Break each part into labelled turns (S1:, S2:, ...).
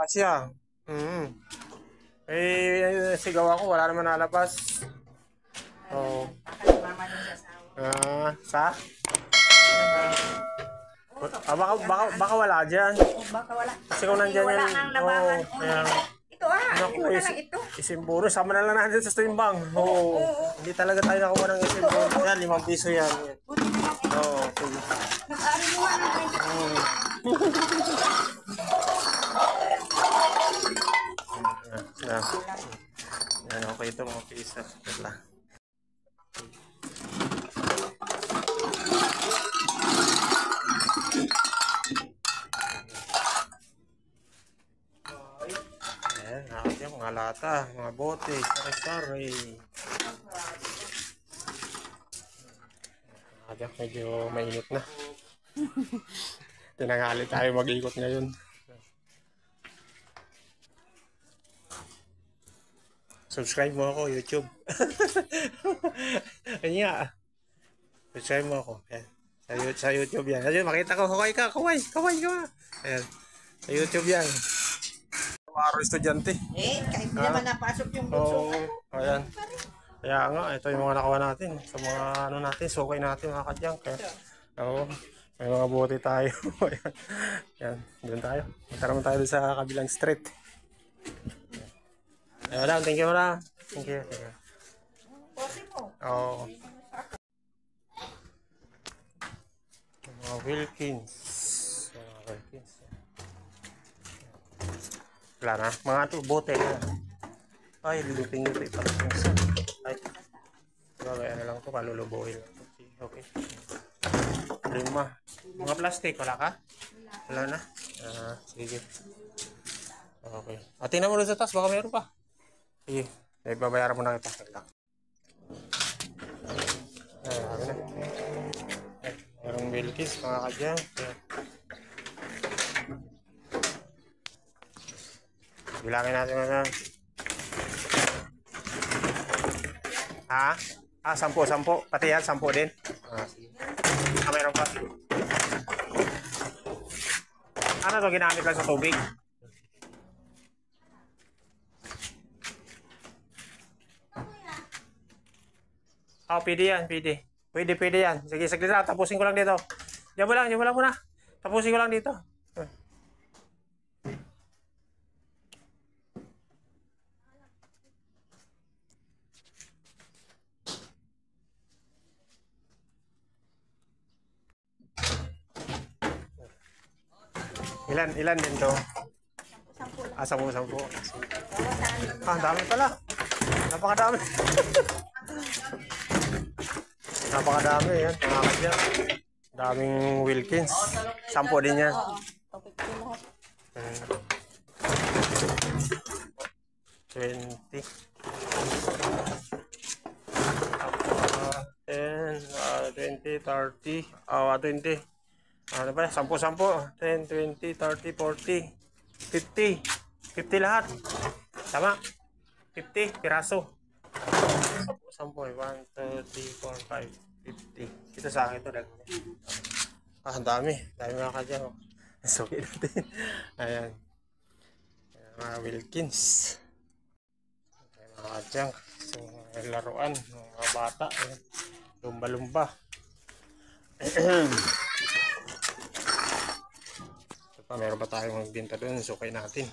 S1: Asya. Sigaw ako, wala naman nalabas. Oh. Sa? Baka wala dyan.
S2: Baka wala.
S1: Kasi kung nandyan
S2: wala
S1: yan.
S2: nang labahan. Ito
S1: Naku,
S2: na lang ito.
S1: isimburo. Sama na lang natin sa timbang. Oo. Hindi talaga tayo nakuha ng isimburo. Yan, 5 piso yan. Oo.
S2: Nag-aari mo nga ng
S1: Yan, okay ito mga pisa. Ito. Ayan, nakakaya mga lata, mga bote, sari-sari. Nakakaya, medyo mainit na. Tinangali tayo mag-ikot ngayon. Subscribe mo ako, YouTube. Ayun nga. Subscribe mo ako. Ayan. Sa YouTube yan. Ayun, makita ko. Kaway ka. Kaway ka. Ayan. Sa YouTube yan. Araw estudyante.
S2: kahit hindi naman napasok yung bunso.
S1: Ayan. Kaya nga, ito yung mga nakawa natin. Sa mga ano natin, sukay natin mga kadyang. Oo. May mga bote tayo. Ayan. Ayan. Doon tayo. Tara mo tayo sa kabilang street. Ayan lang, thank you na. Thank you. Oo. Mga Wilkins. Wala na. Mga ito, bote na. Ay, liliping-liping pa. Ay. Bagay, ano lang ito, kalulubuhin. Okay. 5. Mga plastic, wala ka? Wala na? Sige. Okay. Tingnan mo rin sa taas, baka meron pa. Sige, babayaran mo na kita. Merong Wilkins, mga kadyan. Bilangin natin na. Ha? 10. Pati yan, 10 din. Meron pa. Ano to, ginamit lang sa tubig? Pwede yan, pwede. Pwede yan. Sige, saglit lang. Tapusin ko lang dito. Diyan mo lang muna. Tapusin ko lang dito. Ilan din to? 10. Ang dami pala. Napakadami. Napakadami yan. Mga kadyan. Daming Wilkins. 10 din yan. 20. 10, 20, 30. 20. Ano ba? 10. 10, 20, 30, 40, 50. 50 lahat. Tama? 50 piraso. 10, 1, 2, 3, 4, 5, 50. Ito sa akin ito. Ang dami. Dami mga kadyan. Suki natin. Ayan. Mga Wilkins. Mga kadyan. Laruan. Mga bata. Lumba-lumba. Meron pa tayong magbinta doon, sukay natin.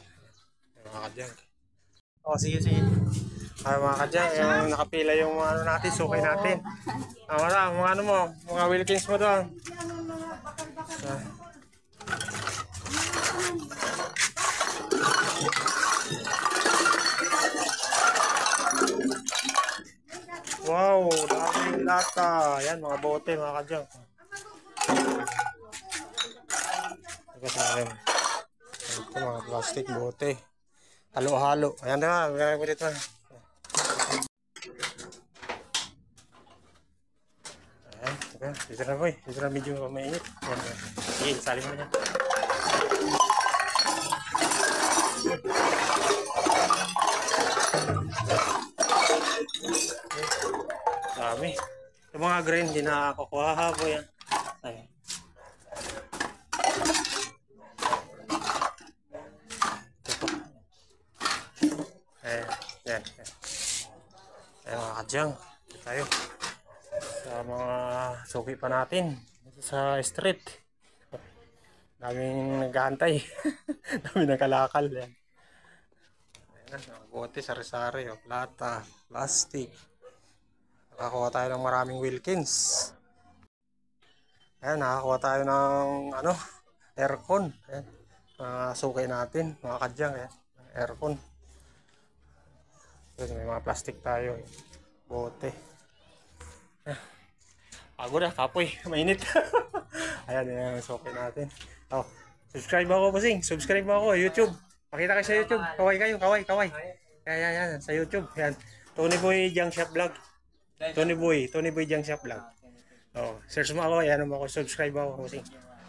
S1: Mga kadyang. Sige. Mga kadyang, yung nakapila yung ano natin, sukay natin. Mga ano mo, mga Wilkins mo doon. Wow, daming lata. Yan, mga bote, mga kadyang. Ito mga plastic bote. Halo-halo. Ayan na, gagawin ko dito. Ayan, dito na boy. Dito na medyo mainit. Sige, salim mo na yan. Dami. Yung mga green, hindi na kukuha ha boy. Ayan. Yan. Ayan mga kadyang. Ito tayo. Sa mga suki pa natin. Sa street. Daming naghahantay. Daming nakalakal. Yan. Ayan na. Bote, sari-sari. Plata. Plastic. Nakakuha tayo ng maraming Wilkins. Ayan. Nakakuha tayo ng aircon. Ayan. Sukay natin. Mga kadyang. Ayan. Aircon. May mga plastic tayo. Bote. Pagod na, kapoy. Mainit. Ayan, yung sukay natin. Oh, subscribe ako, Bossing. Subscribe mo ako, YouTube. Pakita kayo sa YouTube. Kaway kayo, kaway. Yan, sa YouTube. Yan. Tony Boy Junk Shop Vlog. Tony Boy Junk Shop Vlog. Oh, search mo ako, yan mo ako, subscribe ako, Bossing.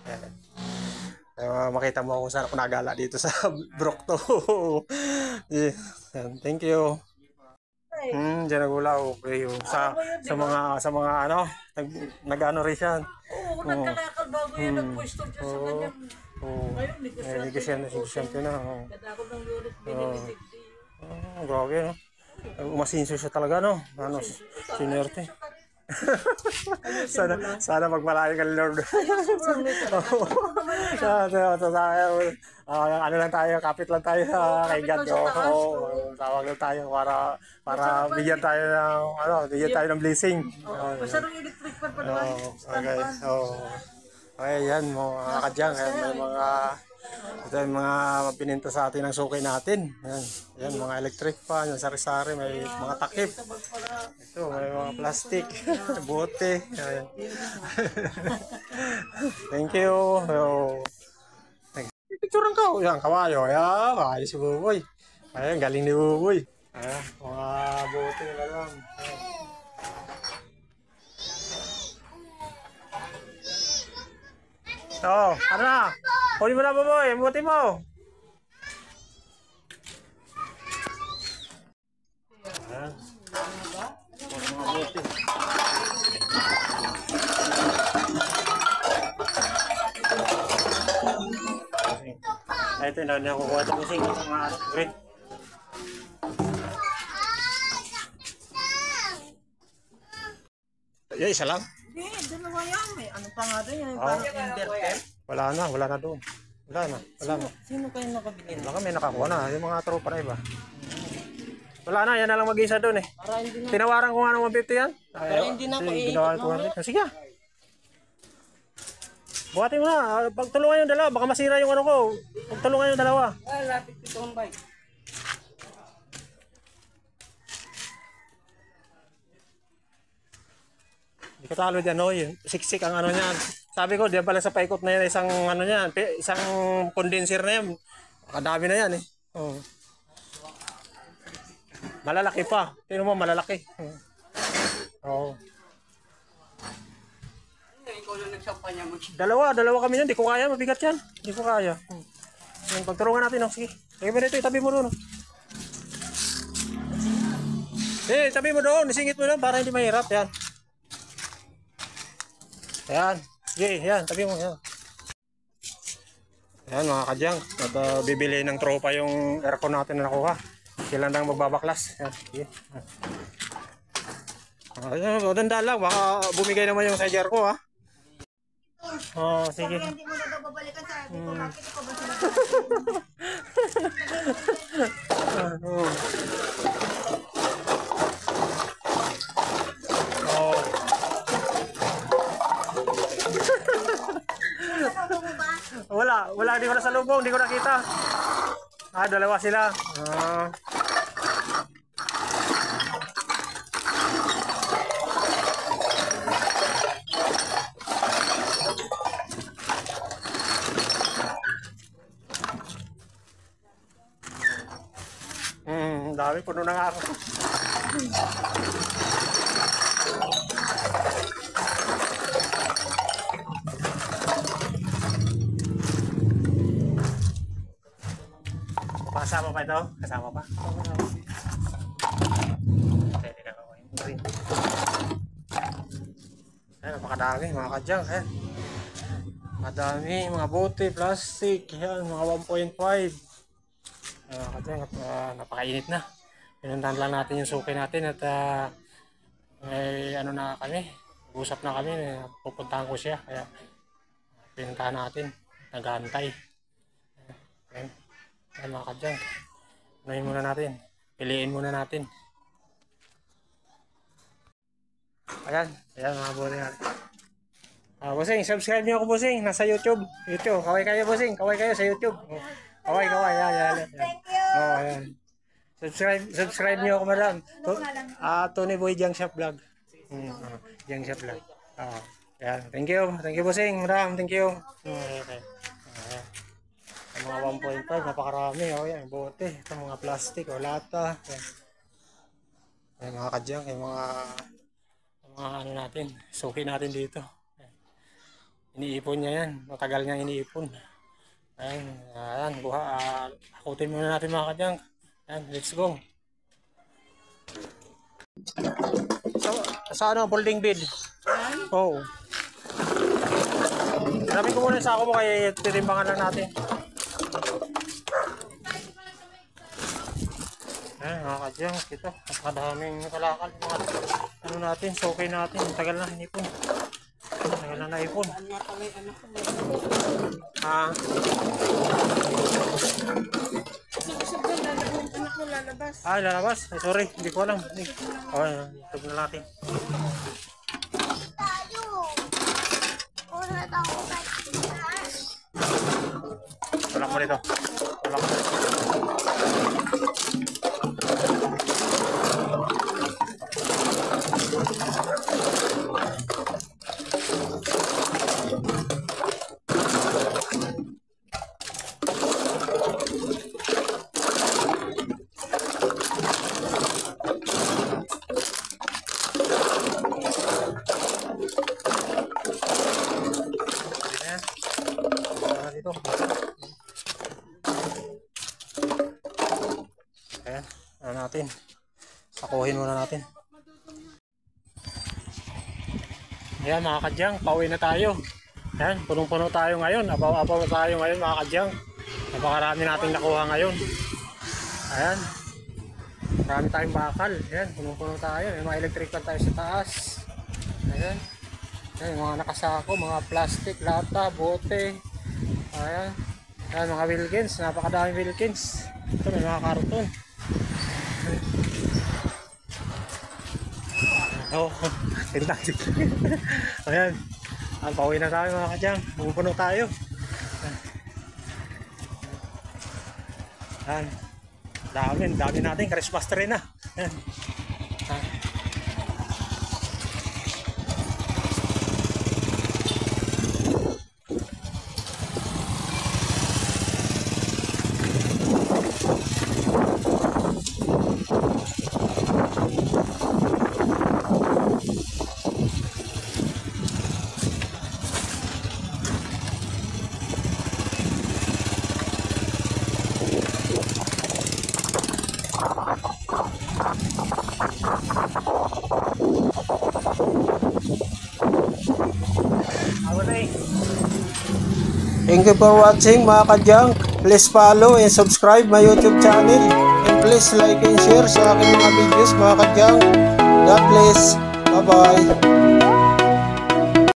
S1: Yan. Makita mo ako saan ako nagala dito sa Brokto. Yeah. Thank you. Diyan nagula, okay. Sa mga nag-ano rin siya.
S2: Oo, nagkalakal bago yan nagpwesto dyan sa kanyang. Ngayon,
S1: negosyante na.
S2: Kadakot ng unit, binili.
S1: Grabe, no? Umasinso siya talaga, no? Sinerte. Sana magmalayo ka, Lord. Ano lang tayo, kapit lang tayo kay God. Tawag lang tayo para bigyan tayo ng blessing.
S2: Masyadong electric pan pa naman.
S1: Okay, yan mga kadyang. Ito yung mga pininta sa atin ng sukay natin. Yan mga electric pan, yung sari-sari, may mga takip. Ito, may mga plastic, bote. Ayan. Thank you. Picturean ka. Yan, kawayo. Ayan, kawayo si Buboy. Ayan, galing ni Buboy. Ayan, mga bote na lang. So, ano na? Huli mo na, Buboy. Buti mo. Ayan. Mga bote. Ito yung nakukuha ito kasi mga green. Yan, isa lang.
S2: Hindi, dalawa yan. May ano pa nga doon yan. Parang inverter.
S1: Wala na doon. Wala na.
S2: Sino kayo nakabili?
S1: Baka may nakakuha na. Yung mga tropa na iba. Wala na, yan na lang mag-isa doon eh.
S2: Para hindi na.
S1: Tinawaran ko nga ng 150 yan.
S2: Para hindi na ako iikot.
S1: Sige. Buhatin mo na. Pagtulungan yung dalawa. Baka masira yung ano ko. Pagtulungan yung dalawa.
S2: Lapit ito ang bike.
S1: Hindi ka talo dyan, no? Siksik ang ano niyan. Sabi ko, diyan pala sa paikot na yan, isang ano niyan, isang condenser na yan. Kadami na yan eh. Oh. Malalaki pa. Tingnan mo, malalaki. Oo.
S2: Ikaw lang nagsampanya mo.
S1: Dalawa kami yan. Hindi ko kaya, mabigat yan. Hindi ko kaya. Pagturungan natin, no? Sige. Lagay mo dito, itabi mo doon. Tabi mo doon. Isingit mo doon para hindi mahirap. Yan. Ayan. Sige, yan. Tabi mo. Yan. Ayan mga kadyang. At bibili ng tropa yung aircon natin na nakuha. Kailan lang magbabaklas. Yan. Sige. Danda lang. Baka bumigay naman yung sidear ko, ha. Sige.
S2: Hindi mo na daw babalikan sa akin. Kung makita ko ba sila?
S1: Wala, hindi ko na salubong, hindi ko nakita. Dalawa sila. Dami, puno na nga ako. Kasama pa ito? Kasama pa? Pwede ka gawin mo rin. Ayan, napakadami mga kadyang. Ayan. Madami, mga bote, plastic. Ayan, mga 1.5. Kadyang, napakainit na. pinuntahan lang natin yung suki natin at may ano na kami, usap na kami, pupuntahan ko siya, kaya pinuntahan natin, nag-aantay. Ayan, ayan mga kadyang, unahin muna natin, piliin muna natin. Ayan, ayan mga bossing natin. Bossing, subscribe niyo ako bossing, nasa YouTube, kaway kayo bossing, kaway kayo sa YouTube. Kaway, ayan.
S2: Thank you.
S1: Ayan. Subscribe niyo ako madam. Tony Boy Jang Shop Vlog. Jang Shop Vlog. Ayan, thank you bossing, madam, thank you. Okay. Ayan. Ang mga 1.5, napakarami, yan, bote, ito mga plastic, lata. Ayan. Ayan mga kadyang, yung mga ano natin, suki natin dito. Iniipon niya yan, matagal niya iniipon. Ayan, hakutin muna natin mga kadyang. Ayan, let's go. Sa ano, folding bed? Oo. Sabi ko muna sa ako mo, kaya titimbangan lang natin. Ayan mga kadyang, ito, nakadaming kalakal, mga ano natin, suki natin, tagal na inipon. Tagal na naipon. Lalabas. Ay, sorry, hindi ko alam. Okay, tug na natin. Tulak mo dito. Tulak mo dito. Ayan, ano natin, sakuhin muna natin. Ayan mga kadyang, pauwi na tayo. Ayan, punong-puno tayo ngayon, abaw-abaw tayo ngayon mga kadyang. Napakarami nating nakuha ngayon. Ayan, marami tayong bakal. Ayan, punong-puno tayo, may mga electric pan tayo sa taas. Ayan, ayan, mga nakasako, mga plastic, lata, bote. Ayan, ayan mga Wilkins, napakadaming Wilkins. Ito may mga karton. Tintasik. Ayan, pauwi na tayo mga kadyang, pupuno tayo. Ayan, dami natin, Christmas tree na. Ayan. Thank you for watching mga kadyang. Please follow and subscribe my YouTube channel. And please like and share sa aking mga videos mga kadyang. God bless. Bye bye.